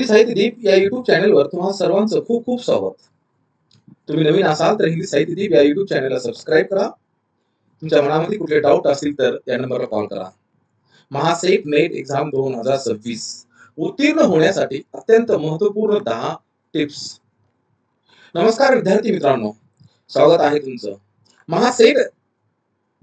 हिंदी साहित्य दीप या युट्यूब चॅनलवर तुम्हा सर्वांचं खूप खूप स्वागत. तुम्ही नवीन असाल तर हिंदी साहित्य दीप या युट्यूब चॅनलला सबस्क्राईब करा. तुमच्या मनामध्ये कुठले डाऊट असतील तर या नंबरला कॉल करा. महासेट नेट एक्झाम 2026 उत्तीर्ण होण्यासाठी अत्यंत महत्त्वपूर्ण 10 टिप्स. नमस्कार विद्यार्थी मित्रांनो, स्वागत आहे तुमचं. महासेट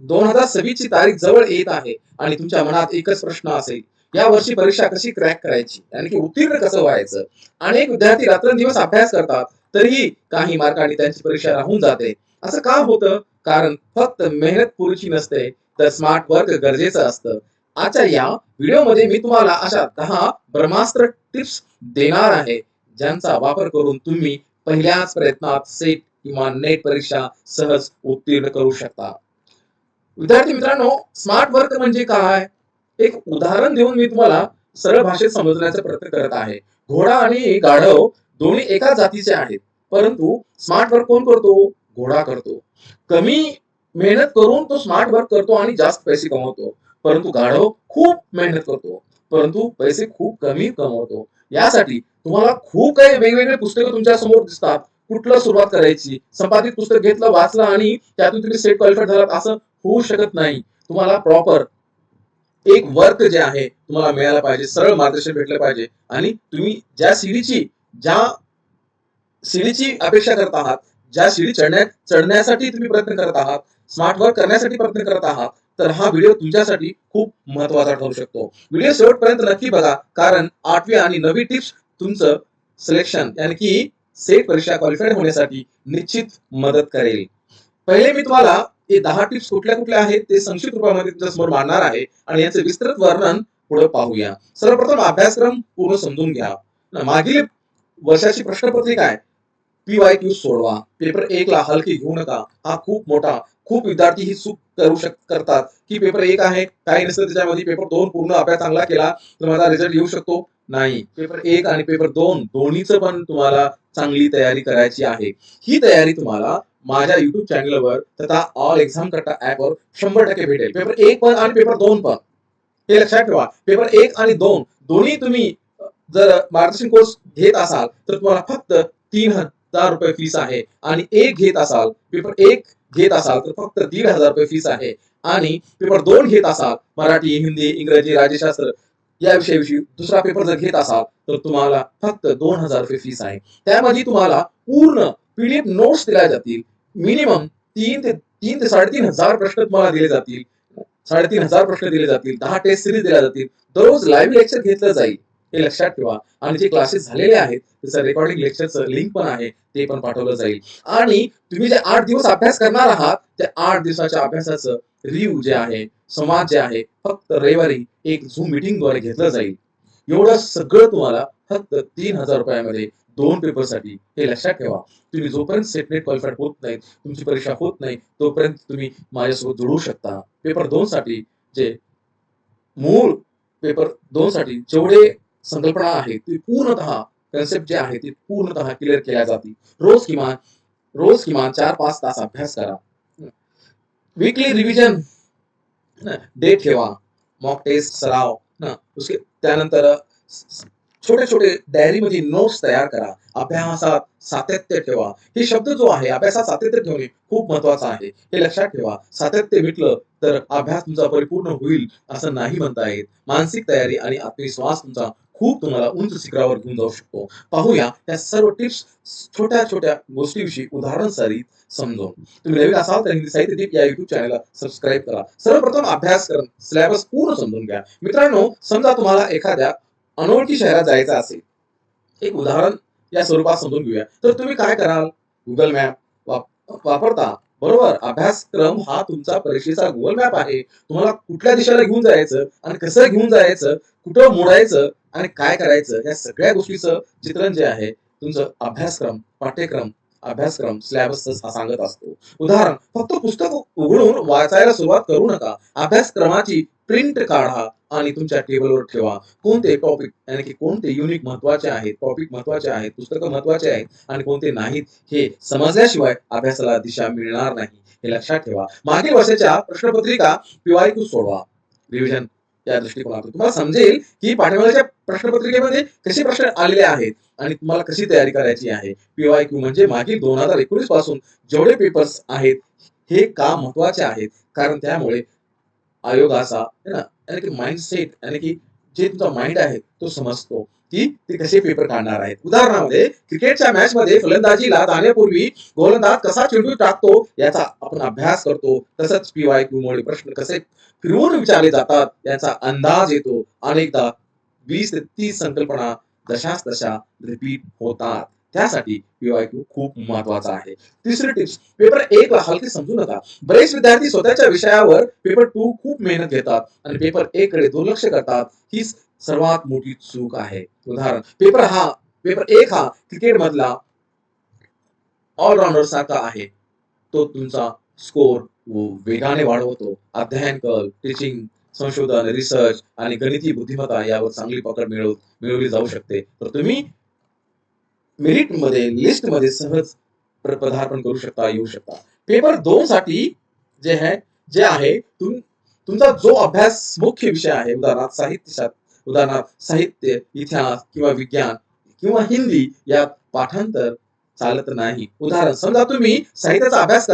2026 ची तारीख जवळ येत आहे आणि तुमच्या मनात एकच प्रश्न असेल, या वर्षी परीक्षा कशी क्रॅक करायची आणि की उत्तीर्ण कसं व्हायचं. अनेक विद्यार्थी रात्रंदिवस अभ्यास करतात, तरीही काही मार्कांनी त्यांची परीक्षा राहून जाते. असं का होतं? कारण फक्त मेहनत पुरेशी नसते, तर स्मार्ट वर्क गरजेचं असतं. आजच्या या व्हिडिओमध्ये मी तुम्हाला अशा 10 ब्रह्मास्त्र टिप्स देणार आहे, ज्यांचा वापर करून तुम्ही पहिल्याच प्रयत्नात सेट किंवा नेट परीक्षा सहज उत्तीर्ण करू शकता. विद्यार्थी मित्रांनो, स्मार्ट वर्क म्हणजे काय? एक उदाहरण देऊन मी तुम्हाला सरळ भाषेत समजण्याचा प्रयत्न करत आहे. घोडा आणि गाढव दोन्ही एकाच जातीचे आहेत, परंतु स्मार्ट वर्क कोण करतो? घोडा करतो. कमी मेहनत करून तो स्मार्ट वर्क करतो आणि जास्त पैसे कमवतो. परंतु गाढव खूप मेहनत करतो, परंतु पैसे खूप कमी कमवतो. यासाठी तुम्हाला खूप काही वेगवेगळे पुस्तकं तुमच्या समोर दिसतात. कुठलं सुरुवात करायची? संपादित पुस्तक घेतलं, वाचलं आणि त्यातून तुम्ही सेट क्वालिफाईड झालात असं होऊ शकत नाही. तुम्हाला प्रॉपर एक वर्क जे आहे तुम्हाला मिळायला पाहिजे, सरळ मार्गदर्शन भेटलं पाहिजे आणि तुम्ही ज्या सीडीची अपेक्षा करत आहात, ज्या सीडी चढण्यासाठी तुम्ही प्रयत्न करत आहात, स्मार्ट वर्क करण्यासाठी प्रयत्न करत आहात, तर हा व्हिडिओ तुमच्यासाठी खूप महत्वाचा ठरू शकतो. व्हिडिओ शेवटपर्यंत नक्की बघा, कारण 8वी आणि 9वी टिप्स तुमचं सिलेक्शन यानी की सेट परीक्षा क्वालिफाईड होण्यासाठी निश्चित मदत करेल. पहिले मी तुम्हाला हे 10 टिप्स कुठल्या कुठल्या आहेत ते संक्षिप्त रूपामध्ये तुमच्या समोर मांडणार आहे आणि याचे विस्तृत वर्णन पुढे पाहूया. सर्वप्रथम अभ्यासक्रम पूर्ण समजून घ्या. मागील वर्षाची प्रश्नपत्रिका आहे, PYQ सोडवा. पेपर 1 ला हलकी घेऊ नका. हा खूप मोठा, खूप विद्यार्थी ही चूक करतात की पेपर 1 आहे, काही नसतं त्याच्यामध्ये, पेपर 2 पूर्ण अभ्यास चांगला केला तर माझा रिझल्ट येऊ शकतो. नाही, पेपर 1 आणि पेपर 2 दोन्हीचं पण तुम्हाला चांगली तयारी करायची आहे. ही तयारी तुम्हाला माझ्या YouTube चॅनलवर तथा ऑल एक्झाम कट्टा ऍपवर 100% भेटेल. पेपर 1 पण आणि पेपर 2 पण. हे लक्षात ठेवा. पेपर 1 आणि 2 दोन्ही तुम्ही जर मार्गदर्शन कोर्स घेत असाल तर तुम्हाला फक्त 3000 रुपये फीस आहे आणि पेपर 1 घेत असाल तर फक्त 1500 रुपये फीस आहे आणि पेपर 2 घेत असाल, मराठी, हिंदी, इंग्रजी, राज्यशास्त्र या विषयाविषयी दुसरा पेपर जर घेत असाल तर तुम्हाला फक्त 2000 रुपये फीस आहे. त्यामध्ये तुम्हाला पूर्ण PDF नोट्स दिल्या जातील. मिनिमम 3 ते 3500 प्रश्न तुम्हाला दिले जातील. 3500 प्रश्न दिले जातील. 10 टेस्ट सिरीज दिल्या जातील. दररोज लाईव्ह लेक्चर घेतलं जाईल. हे लक्षात ठेवा. आणि जे क्लासेस झालेले आहेत त्याचं रेकॉर्डिंग लेक्चरचं लिंक पण आहे, ते पण पाठवलं जाईल. आणि तुम्ही जे 8 दिवस अभ्यास करणार आहात त्या 8 दिवसाच्या अभ्यासाचं रिव्ह्यू जे आहे, संवाद जे आहे, फक्त रविवारी एक झूम मीटिंगद्वारे घेतलं जाईल. एवढं सगळं तुम्हाला फक्त 3000 रुपयामध्ये 2 पेपरसाठी. हे लक्षात ठेवा. तुम्ही जोपर्यंत सेट नेट क्वालिफाईड होत नाही, तुमची परीक्षा होत नाही, तोपर्यंत तुम्ही माझ्यासोबत जोडू शकता. पेपर 2 साठी जे मूळ पेपर 2 साठी जेवढे संकल्पना आहे ती पूर्णतः, कन्सेप्ट जे आहे ती पूर्णतः क्लिअर केल्या जातील. रोज किमान 4-5 तास अभ्यास करा. वीकली रिव्हिजन डेट ठेवा. मॉक टेस्ट सराव ना, उसके त्यानंतर छोटे छोटे डायरीमध्ये नोट्स तयार करा. अभ्यासात सातत्य ठेवा. हे शब्द जो आहे, अभ्यासात सातत्य ठेवणे खूप महत्वाचं आहे. हे लक्षात ठेवा. सातत्य मिटलं तर अभ्यास तुमचा परिपूर्ण होईल असं नाही म्हणता येत. मानसिक तयारी आणि आत्मविश्वास तुमचा खूप तुम्हाला उंच शिखरावर घेऊन जाऊ शकतो. पाहूया या सर्व टिप्स छोट्या छोट्या गोष्टीविषयी उदाहरण सहित समजून. तुम्ही नवीन असाल तर हिंदी साहित्य दीप या YouTube चॅनलला सबस्क्राईब करा. सर्वप्रथम अभ्यासक्रम सिलेबस पूर्ण समजून घ्या. मित्रांनो, समजा तुम्हाला एखाद्या अनोळखी शहरात जायचं असेल, एक उदाहरण या स्वरूपात समजून घेऊया, तर तुम्ही काय कराल? गुगल मॅप वापरता, बरोबर. अभ्यासक्रम हा तुमचा परीक्षेचा गुगल मॅप आहे. तुम्हाला कुठल्या दिशेला घेऊन जायचं आणि कसं घेऊन जायचं, कुठं मोडायचं आणि काय करायचं, या सगळ्या गोष्टीचं चित्रण जे आहे तुमचं अभ्यासक्रम सिलेबस सांगत असतो. उदाहरण, फक्त पुस्तक उघडून वाचायला सुरुवात करू नका. अभ्यासक्रमाची प्रिंट काढा आणि तुमच्या टेबलवर ठेवा. कोणते टॉपिक यानी की कोणते युनिक महत्वाचे आहेत, टॉपिक महत्वाचे आहेत, पुस्तकं महत्वाचे आहेत आणि कोणते नाहीत, हे समजल्याशिवाय अभ्यासाला दिशा मिळणार नाही. हे लक्षात ठेवा. मागील वर्षाच्या प्रश्नपत्रिका PYQ सोडवा. रिव्हिजन या दृष्टिकोनातून तुम्हाला समजेल की पाठीमागच्या प्रश्नपत्रिकेमध्ये कसे प्रश्न आलेले आहेत आणि तुम्हाला कशी तयारी करायची आहे. PYQ म्हणजे मागील 2019 पासून जेवढे पेपर्स आहेत हे का महत्वाचे आहेत, कारण त्यामुळे आयोगाचा है ना, यानी की माइंडसेट यानी की जे तुमचा माइंड आहे तो समजतो की ते कसे पेपर काढणार आहेत. उदाहरणामध्ये क्रिकेटच्या मॅच मध्ये फलंदाजीला जाण्यापूर्वी गोलंदाज कसा चेंडू टाकतो याचा आपण अभ्यास करतो. तसंच PYQ मुळे प्रश्न कसे फिरवून विचारले जातात याचा अंदाज येतो. अनेकदा 20 ते 30 संकल्पना जशाच तशा रिपीट होतात. त्यासाठी PYQ खूप महत्वाचा आहे. तिसरी टिप्स, पेपर 1 ला हलके समजू नका. बरेच विद्यार्थी स्वतःच्या विषयावर पेपर 2 खूप मेहनत घेतात आणि पेपर 1 कडे दुर्लक्ष करतात. ही सर्वात मोठी चूक आहे. उदाहरण, पेपर 1 हा क्रिकेट मधला ऑलराउंडर सारखा आहे. तो तुमचा स्कोर वेगाने वाढवतो. अध्ययन कल, टीचिंग, संशोधन, रिसर्च आणि गणिती बुद्धिमत्ता यावर चांगली पकड मिळवली जाऊ शकते. तर तुम्ही मेरिटमध्ये लिस्टमध्ये सहज पदार्पण करू शकता, येऊ शकता. पेपर 2 साठी जे आहे तुमचा जो अभ्यास मुख्य विषय आहे, उदाहरणार्थ साहित्य, इतिहास किंवा विज्ञान किंवा हिंदी यात पाठांतर चालत नाही. उदाहरण, समजा तुम्ही साहित्याचा अभ्यास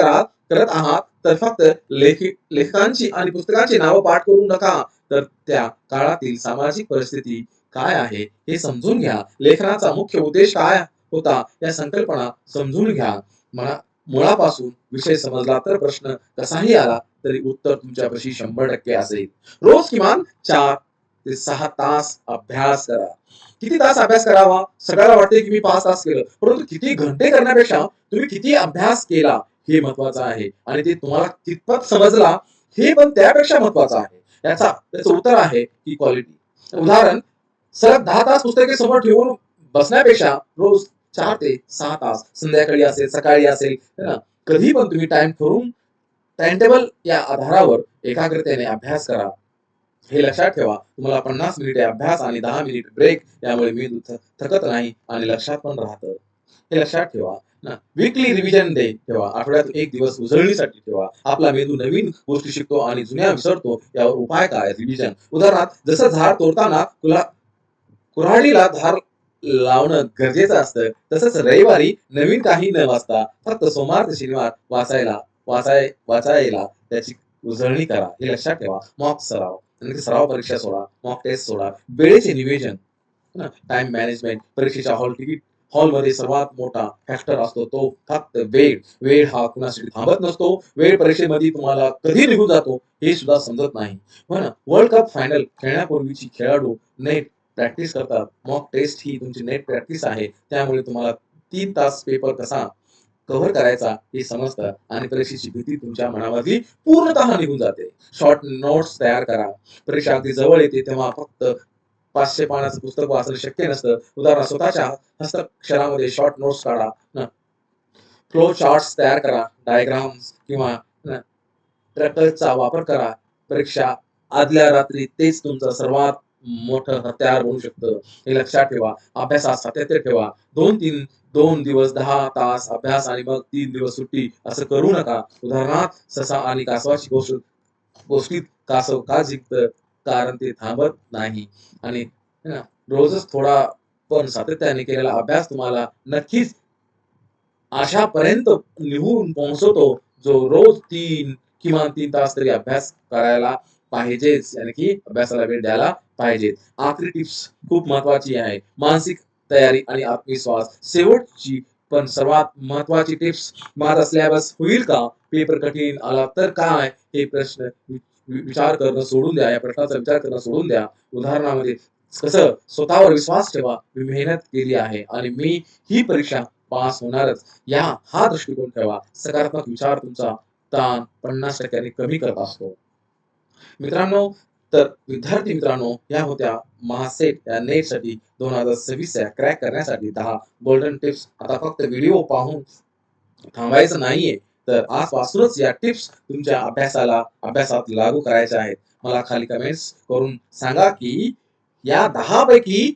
करत आहात तर फक्त लेखकांची आणि पुस्तकांची नावं पाठ करू नका, तर त्या काळातील सामाजिक परिस्थिती काय आहे हे समजून घ्या. लेखनाचा मुख्य उद्देश काय होता या संकल्पना समजून घ्या. मुळापासून विषय समजला तर प्रश्न कसाही आला तरी उत्तर तुमच्यापाशी 100% असेल. रोज किमान 4 ते 6 तास अभ्यास करा. किती तास अभ्यास करावा? सगळ्याला वाटते की मी 5 तास केलं, परंतु किती घंटे करण्यापेक्षा तुम्ही किती अभ्यास केला हे महत्वाचं आहे आणि ते तुम्हाला कितपत समजला हे पण त्यापेक्षा महत्वाचं आहे. त्याचं उत्तर आहे की क्वालिटी. उदाहरण, सलग 10 तास पुस्तके समोर ठेवून बसण्यापेक्षा रोज 4 ते 6 तास संध्याकाळी असेल, सकाळी असेल, है ना, कधी पण तुम्ही टाइम ठरवून टाइम टेबल या आधारावर एकाग्रतेने अभ्यास करा. हे लक्षात ठेवा, तुम्हाला 50 मिनिटे अभ्यास आणि 10 मिनिट ब्रेक, यामुळे मेंदू थकत नाही आणि लक्षात पण राहतं. हे लक्षात ठेवा ना. वीकली रिव्हिजन डे ठेवा. आठवड्यातून 1 दिवस उजळणीसाठी ठेवा. आपला मेंदू नवीन गोष्टी शिकतो आणि जुन्या विसरतो. यावर उपाय काय? रिव्हिजन. उदाहरणार्थ, जसं झाड तोडताना कुऱ्हाडीला धार लावणं गरजेचं असतं, तसंच रविवारी नवीन काही न वाचता फक्त सोमवार ते शनिवार वाचायला त्याची उजळणी करा. हे लक्षात ठेवा. मॉक सराव, म्हणजे सराव परीक्षा सोडा, मॉक टेस्ट सोडा. वेळेचे नियोजन, टाइम मॅनेजमेंट. परीक्षेच्या हॉलमध्ये सर्वात मोठा फॅक्टर असतो तो फक्त वेळ. वेळ हा कुणासाठी थांबत नसतो. वेळ परीक्षेमध्ये तुम्हाला कधी निघून जातो हे सुद्धा समजत नाही. हो ना. वर्ल्ड कप फायनल खेळण्यापूर्वीची खेळाडू नेट प्रॅक्टिस करतात. मॉक टेस्ट ही तुमची नेट प्रॅक्टिस आहे. त्यामुळे तुम्हाला 3 तास पेपर कसा कव्हर करायचा हे समजतं आणि परीक्षेची भीती तुमच्या मनामधली पूर्णतः निघून जाते. शॉर्ट नोट्स तयार करा. परीक्षा अगदी जवळ येते तेव्हा फक्त 500 पानाचं पुस्तक वाचणं शक्य नसतं. उदाहरणार्थ, स्वतःच्या हस्ताक्षरामध्ये शॉर्ट नोट्स काढा. फ्लो चार्ट्स तयार करा. डायग्राम्स किंवा ट्रॅक्टरचा वापर करा. परीक्षा आदल्या रात्री तेच तुमचं सर्वात मोठं हत्यार बनू शकतं. हे लक्षात ठेवा. अभ्यासात सातत्य ठेवा. 2 दिवस 10 तास अभ्यास आणि मग 3 दिवस सुट्टी असं करू नका. उदाहरणार्थ, ससा आणि कासवाची गोष्टीत कासव का जिंकतं? कारण ते थांबत नाही. आणि रोजच थोडा पण सातत्याने केलेला अभ्यास तुम्हाला नक्कीच आशापर्यंत निघून पोहोचवतो. जो रोज किमान 3 तास तरी अभ्यास करायला पाहिजेच, यानी की अभ्यासाला वेळ द्यायला पाहिजे. आखरी टिप्स खूप महत्वाची आहे. मानसिक तयारी आणि आत्मविश्वास. शेवटची पण सर्वात महत्वाची टिप्स, माझा सिलेबस होईल का? पेपर कठीण आला तर काय? हे प्रश्न विचार करणं सोडून द्या. या प्रश्नाचा विचार करणं सोडून द्या. उदाहरणामध्ये कसं स्वतःवर विश्वास ठेवा. मी मेहनत केली आहे आणि मी ही परीक्षा पास होणारच. हा दृष्टिकोन ठेवा. सकारात्मक विचार तुमचा ताण 50% कमी करत असतो. मित्रांनो, तर विद्यार्थी मित्रांनो, या होत्या महासेट या नेटसाठी 2026 क्रॅक करण्यासाठी 10 गोल्डन टिप्स. आता फक्त व्हिडिओ पाहून थांबायचं नाहीये, तर आजपासूनच या टिप्स तुमच्या अभ्यासात लागू करायच्या आहेत. मला खाली कमेंट्स करून सांगा की या 10 पैकी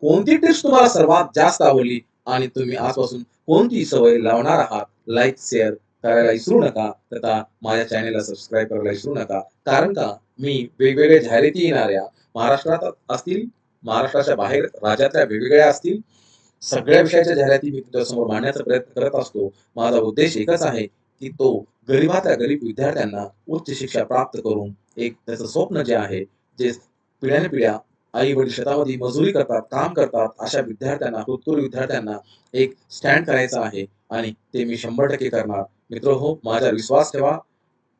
कोणती टिप्स तुम्हाला सर्वात जास्त आवडली आणि तुम्ही आजपासून कोणती सवय लावणार आहात. लाईक, शेअर करायला विसरू नका, तथा माझ्या चॅनेलला सबस्क्राईब करायला विसरू नका. कारण का मी वेगवेगळ्या जाहिराती येणाऱ्या महाराष्ट्रात असतील, महाराष्ट्राच्या बाहेर राज्यातल्या वेगवेगळ्या असतील, सगळ्या विषयाच्या जाहिराती मी तुमच्यासमोर मांडण्याचा प्रयत्न करत असतो. माझा उद्देश एकच आहे, की तो गरीबातल्या गरीब विद्यार्थ्यांना उच्च शिक्षा प्राप्त करून एक त्याचं स्वप्न जे आहे, जे पिढ्यानपिढ्या आई-वडील शेतामध्ये मजुरी करतात, काम करतात, अशा विद्यार्थ्यांना, होतकरू विद्यार्थ्यांना एक स्टँड करायचं आहे आणि ते मी 100% करणार. मित्रहो, माझ्यावर विश्वास ठेवा.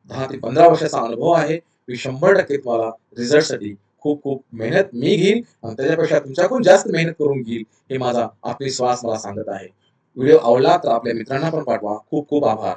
10 ते 15 वर्षाचा अनुभव आहे. मी 100% तुम्हाला रिझल्टसाठी खूप खूप मेहनत मी घेईन आणि त्याच्यापेक्षा तुमच्याकडून जास्त मेहनत करून घेईल, हे माझा आत्मविश्वास मला सांगत आहे. व्हिडिओ आवडला तर आपल्या मित्रांना पण पाठवा. खूप खूप आभार.